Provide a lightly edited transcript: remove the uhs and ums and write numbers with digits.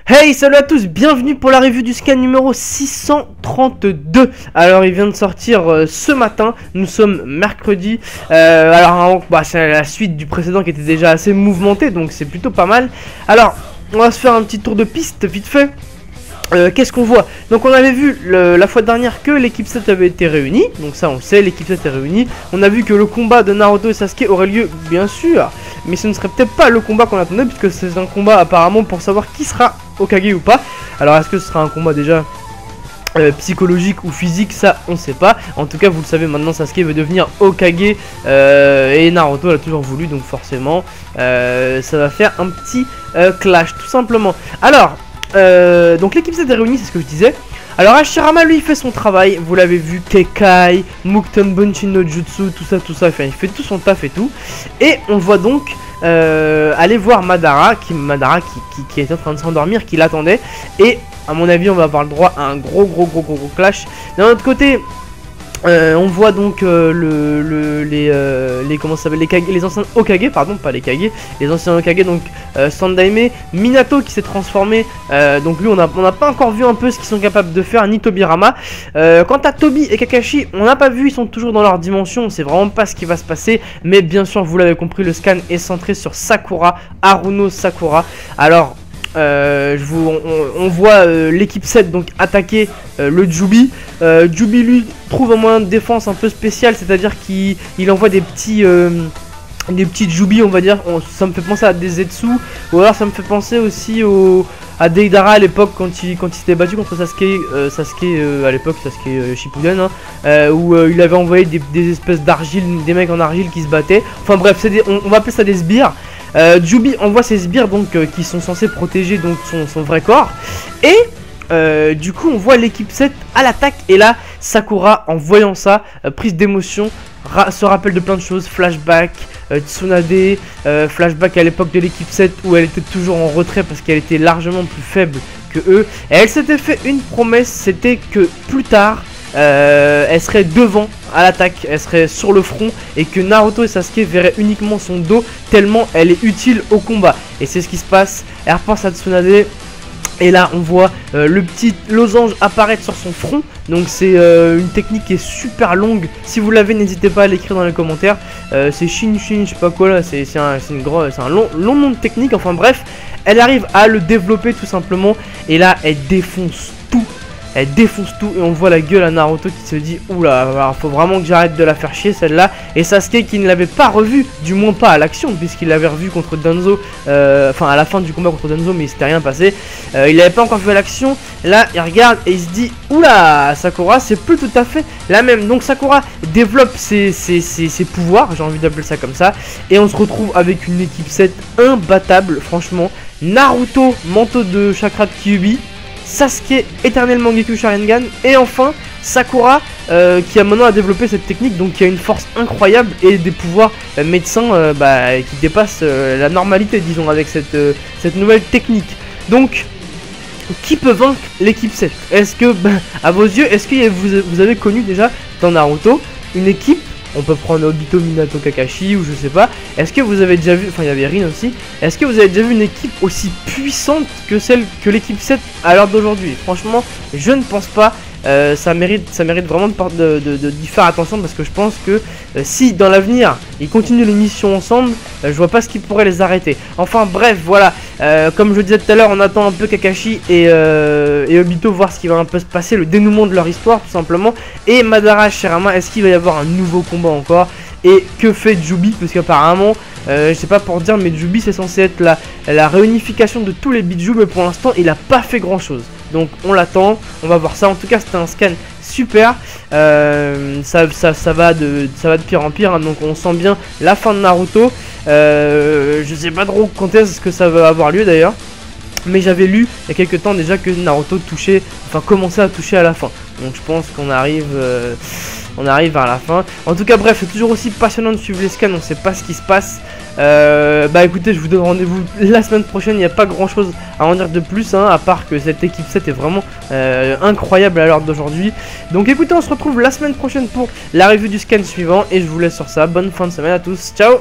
Hey, salut à tous, bienvenue pour la review du scan numéro 632. Alors il vient de sortir ce matin, nous sommes mercredi. C'est la suite du précédent qui était déjà assez mouvementé, donc c'est plutôt pas mal. Alors on va se faire un petit tour de piste vite fait. Qu'est-ce qu'on voit? Donc on avait vu la fois dernière que l'équipe 7 avait été réunie. Donc ça on le sait, l'équipe 7 est réunie. On a vu que le combat de Naruto et Sasuke aurait lieu, bien sûr. Mais ce ne serait peut-être pas le combat qu'on attendait, puisque c'est un combat apparemment pour savoir qui sera Hokage ou pas. Alors est-ce que ce sera un combat déjà psychologique ou physique, ça on sait pas. En tout cas vous le savez maintenant, Sasuke veut devenir Hokage et Naruto l'a toujours voulu, donc forcément ça va faire un petit clash tout simplement. Alors donc l'équipe 7 est réunie, c'est ce que je disais. Alors Hashirama lui il fait son travail, vous l'avez vu, Kekai, Mukton Bunshin no Jutsu, tout ça, enfin il fait tout son taf et tout. Et on voit donc aller voir Madara qui est en train de s'endormir, qui l'attendait. Et à mon avis on va avoir le droit à un gros clash. D'un autre côté on voit donc les anciens Hokage, pardon, pas les Kage, les anciens Hokage, donc Sandaime, Minato qui s'est transformé, donc lui on n'a pas encore vu un peu ce qu'ils sont capables de faire, ni Tobirama. Quant à Tobi et Kakashi, on n'a pas vu, ils sont toujours dans leur dimension, on sait vraiment pas ce qui va se passer, mais bien sûr vous l'avez compris, le scan est centré sur Sakura, Haruno Sakura. Alors on voit l'équipe 7 donc attaquer le Jubi. Jubi lui trouve un moyen de défense un peu spécial, c'est-à-dire qu'il envoie des petits Jubi, on va dire. Ça me fait penser à des Zetsu, ou alors ça me fait penser aussi à Deidara à l'époque quand il s'était battu contre Sasuke à l'époque, Sasuke Shippuden, où il avait envoyé des espèces d'argile, des mecs en argile qui se battaient. Enfin bref, on va appeler ça des sbires. Jubi envoie ses sbires donc qui sont censés protéger donc son vrai corps. Et du coup on voit l'équipe 7 à l'attaque. Et là Sakura, en voyant ça, prise d'émotion, se rappelle de plein de choses. Flashback, Tsunade, flashback à l'époque de l'équipe 7 où elle était toujours en retrait parce qu'elle était largement plus faible que eux. Et elle s'était fait une promesse, c'était que plus tard elle serait devant à l'attaque, elle serait sur le front, et que Naruto et Sasuke verraient uniquement son dos tellement elle est utile au combat. Et c'est ce qui se passe. Elle repense à Tsunade. Et là on voit le petit losange apparaître sur son front. Donc c'est une technique qui est super longue. Si vous l'avez, n'hésitez pas à l'écrire dans les commentaires. C'est Shin, je sais pas quoi là. C'est un long nom de technique. Enfin bref, elle arrive à le développer tout simplement. Et là elle défonce tout. Elle défonce tout et on voit la gueule à Naruto qui se dit oula, faut vraiment que j'arrête de la faire chier celle-là. Et Sasuke qui ne l'avait pas revu, du moins pas à l'action, puisqu'il l'avait revu contre Danzo, enfin à la fin du combat contre Danzo, mais il s'était rien passé. Il n'avait pas encore vu à l'action. Là il regarde et il se dit oula, Sakura c'est plus tout à fait la même. Donc Sakura développe ses pouvoirs, j'ai envie d'appeler ça comme ça. Et on se retrouve avec une équipe 7 imbattable franchement. Naruto, manteau de chakra de Kyuubi, Sasuke, éternel Mangekyou Sharingan, et enfin Sakura qui a maintenant développé cette technique, donc qui a une force incroyable et des pouvoirs médecins qui dépassent la normalité, disons, avec cette nouvelle technique. Donc qui peut vaincre l'équipe 7? Est-ce que, à vos yeux, est-ce que vous avez connu déjà dans Naruto une équipe? On peut prendre Obito, Minato, Kakashi ou je sais pas. Est-ce que vous avez déjà vu, enfin il y avait Rin aussi. Est-ce que vous avez déjà vu une équipe aussi puissante que celle que l'équipe 7 à l'heure d'aujourd'hui? Franchement, je ne pense pas. Ça mérite vraiment d'y faire attention, parce que je pense que si dans l'avenir ils continuent les missions ensemble, je vois pas ce qui pourrait les arrêter. Enfin bref, voilà, comme je le disais tout à l'heure, on attend un peu Kakashi et Obito, voir ce qui va un peu se passer, le dénouement de leur histoire tout simplement. Et Madara Hashirama, est-ce qu'il va y avoir un nouveau combat encore? Et que fait Jubi? Parce qu'apparemment, je sais pas pour dire, mais Jubi c'est censé être la réunification de tous les bijou, mais pour l'instant il a pas fait grand chose. Donc on l'attend, on va voir ça. En tout cas c'était un scan super, ça va de pire en pire, hein. Donc on sent bien la fin de Naruto. Je sais pas trop quand est-ce que ça va avoir lieu d'ailleurs, mais j'avais lu il y a quelques temps déjà que Naruto commençait à toucher à la fin. Donc je pense qu'on arrive vers la fin. En tout cas bref, c'est toujours aussi passionnant de suivre les scans, on sait pas ce qui se passe. Écoutez, je vous donne rendez-vous la semaine prochaine. Il n'y a pas grand chose à en dire de plus, hein, à part que cette équipe 7 est vraiment incroyable à l'heure d'aujourd'hui. Donc écoutez, on se retrouve la semaine prochaine pour la review du scan suivant, et je vous laisse sur ça. Bonne fin de semaine à tous, ciao.